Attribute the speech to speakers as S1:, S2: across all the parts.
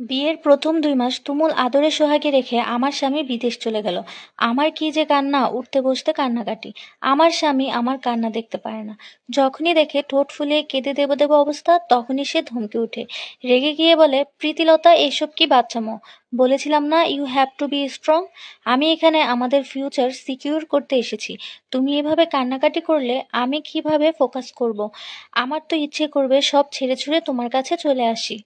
S1: বিয়ের প্রথম ২ মাস তুমুল আদরে সোহাগে রেখে আমার স্বামী বিদেশ চলে গেল। আমার কি যে কান্না, উঠতে বসতে কান্নাকাটি। আমার স্বামী আমার কান্না দেখতে পারে না। যখনই দেখে ঠোঁট ফুলিয়ে কেঁদে দেব দেব অবস্থা, তখনই সে ধমকে ওঠে। রেগে গিয়ে বলে, প্রীতিলতা এসব কি বাচ্চামো? বলেছিলাম না you have to be strong. আমি এখানে আমাদের ফিউচার সিকিউর করতে এসেছি। তুমি এভাবে কান্নাকাটি করলে আমি কিভাবে ফোকাস করব? আমার তো ইচ্ছে করবে সব ছেড়ে ছুড়ে তোমার কাছে চলে আসি।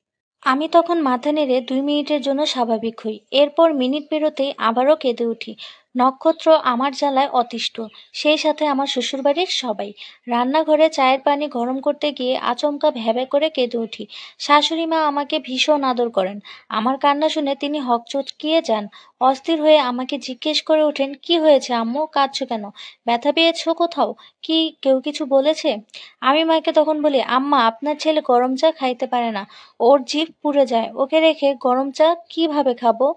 S1: আমি তখন মাথা নেড়ে ২ মিনিটের জন্য স্বাভাবিক হই। এরপর মিনিট পেরোতেই আবারও কেঁদে উঠি। নক্ষত্র আমার জ্বালায় অতিষ্ঠ, সেই সাথে আমার শ্বশুরবাড়ির সবাই। রান্নাঘরে চায়ের পানি গরম করতে গিয়ে আচমকা ভ্যাবে করে কেঁদে উঠি। শাশুড়ি মা আমাকে ভীষণ আদর করেন। আমার কান্না শুনে তিনি হকচকিয়ে যান। অস্থির হয়ে আমাকে জিজ্ঞেস করে ওঠেন, কি হয়েছে আম্মু, কাঁদছো কেন? ব্যথা পেয়েছো কোথাও? কি কেউ কিছু বলেছে? আমি মাকে তখন বলি, আম্মা আপনার ছেলে গরম চা খাইতে পারে না, ওর জিভ পুড়ে যায়, ওকে রেখে গরম চা কিভাবে খাবো?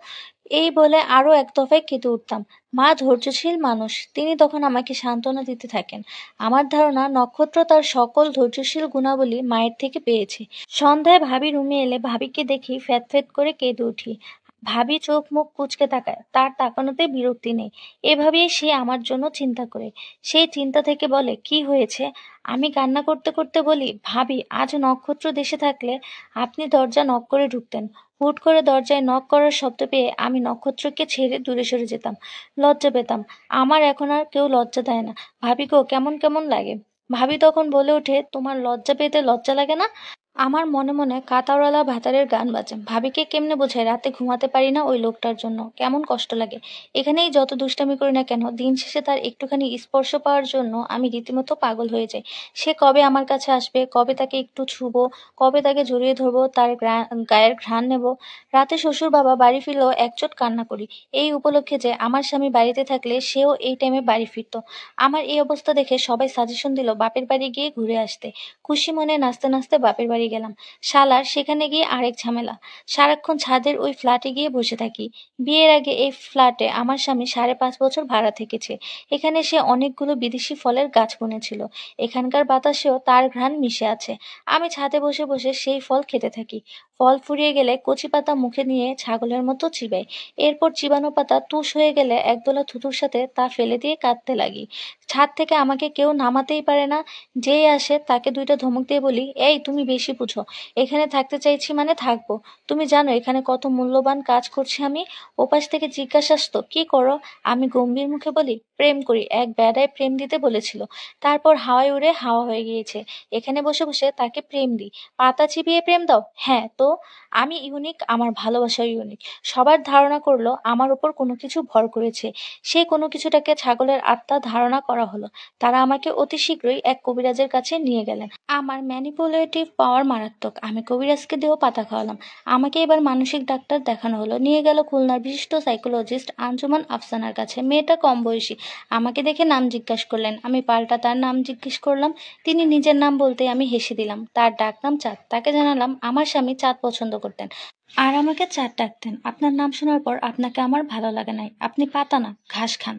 S1: এই বলে আরো এক দফায় কেঁদে উঠতাম। মা ধৈর্যশীল মানুষ, তিনি তখন আমাকে সান্ত্বনা দিতে থাকেন। আমার ধারণা নক্ষত্র তার সকল ধৈর্যশীল গুণাবলী মায়ের থেকে পেয়েছে। সন্ধ্যায় ভাবি রুমে এলে ভাবিকে দেখি ফ্যাত ফ্যাত করে কেঁদে উঠি। ভাবি চোখ মুখ কুঁচকে তাকায়, তার তাকানোতে বিরক্তি নেই। এভাবেই সে আমার জন্য চিন্তা করে। সেই চিন্তা থেকে বলে, কি হয়েছে? আমি কান্না করতে করতে বলি, ভাবি আজ নক্ষত্র দেশে থাকলে আপনি দরজা নক করে ঢুকতেন। হুট করে দরজায় নক করার শব্দ পেয়ে আমি নক্ষত্রকে ছেড়ে দূরে সরে যেতাম। লজ্জা পেতাম। আমার এখন আর কেউ লজ্জা দেয় না। ভাবি গো, কেমন কেমন লাগে। ভাবি তখন বলে ওঠে, তোমার লজ্জা পেতে লজ্জা লাগে না? আমার মনে মনে কাতারওয়ালা ভাতারের গান বাজে। ভাবিকে কেমনে বোঝায় রাতে ঘুমাতে পারি না ওই লোকটার জন্য, কেমন কষ্ট লাগে। এখানেই যত দুষ্টামি করি না কেন, দিন শেষে তার একটুখানি স্পর্শ পাওয়ার জন্য আমি রীতিমতো পাগল হয়ে যাই। সে কবে আমার কাছে আসবে, কবে তাকে একটু ছুবো, কবে তাকে জড়িয়ে ধরবো, তার গায়ের ঘ্রাণ নেব। রাতে শ্বশুর বাবা বাড়ি ফিরলেও একচোট কান্না করি, এই উপলক্ষে যে আমার স্বামী বাড়িতে থাকলে সেও এই টাইমে বাড়ি ফিরতো। আমার এই অবস্থা দেখে সবাই সাজেশন দিল বাপের বাড়ি গিয়ে ঘুরে আসতে। খুশি মনে নাচতে নাচতে বাপের বাড়ি গেলাম। শালার সেখানে গিয়ে আরেক ঝামেলা। সারাক্ষণ ছাদের ওই ফ্ল্যাটে গিয়ে বসে থাকি। বিয়ের আগে এই ফ্ল্যাটে আমার স্বামী ৫.৫ বছর ভাড়া থেকেছে। এখানে সে অনেকগুলো বিদেশি ফলের গাছ বুনেছিল। এখানকার বাতাসেও তার ঘ্রাণ মিশে আছে। আমি ছাদে বসে বসে সেই ফল খেতে থাকি। ফল ফুরিয়ে গেলে কচি পাতা মুখে নিয়ে ছাগলের মতো চিবাই। এরপর চিবানো পাতা তুষ হয়ে গেলে একদলা থুতুর সাথে তা ফেলে দিয়ে কাঁদতে লাগি। ছাদ থেকে আমাকে কেউ নামাতেই পারে না। যেই আসে তাকে ২টা ধমক দিয়ে বলি, এই তুমি বেশি বুঝো। এখানে থাকতে চাইছি মানে থাকবো। তুমি জানো এখানে কত মূল্যবান কাজ করছি আমি? ওপাশ থেকে জিজ্ঞাসা আসতো, কি করো? আমি গম্ভীর মুখে বলি, প্রেম করি, এক বেয়ারায় প্রেম দিতে বলেছিল। তারপর হাওয়ায় উড়ে হাওয়া হয়ে গিয়েছে। এখানে বসে বসে তাকে প্রেম দিই। পাতা চিবিয়ে প্রেম দাও? হ্যাঁ তো। আমি ইউনিক, আমার ভালোবাসা ইউনিক। সবার ধারণা করলো আমার উপর কোনো কিছু ভর করেছে। সেই কোনো কিছুটাকে ছাগলের আত্মা ধারণা করা হলো। তারা আমাকে অতি শীঘ্রই এক কবিরাজের কাছে নিয়ে গেলেন। আমার ম্যানিপুলেটিভ পাওয়ার মারাত্মক। আমি কবিরাজকে দিয়েও পাতা খাওয়ালাম। আমাকে এবার মানসিক ডাক্তার দেখানো হলো। নিয়ে গেল খুলনার বিশিষ্ট সাইকোলজিস্ট আঞ্জুমান আফসানার কাছে। মেয়েটা কম বয়সী। আমাকে দেখে নাম জিজ্ঞাসা করলেন। আমি পাল্টা তার নাম জিজ্ঞেস করলাম। তিনি নিজের নাম বলতে আমি হেসে দিলাম। তার ডাকনাম চাঁদ। তাকে জানালাম আমার স্বামী চাঁদ পছন্দ করতেন, আর আমাকে চাঁদ ডাকতেন। আপনার নাম শোনার পর আপনাকে আমার ভালো লাগে নাই। আপনি পাতা না, ঘাস খান।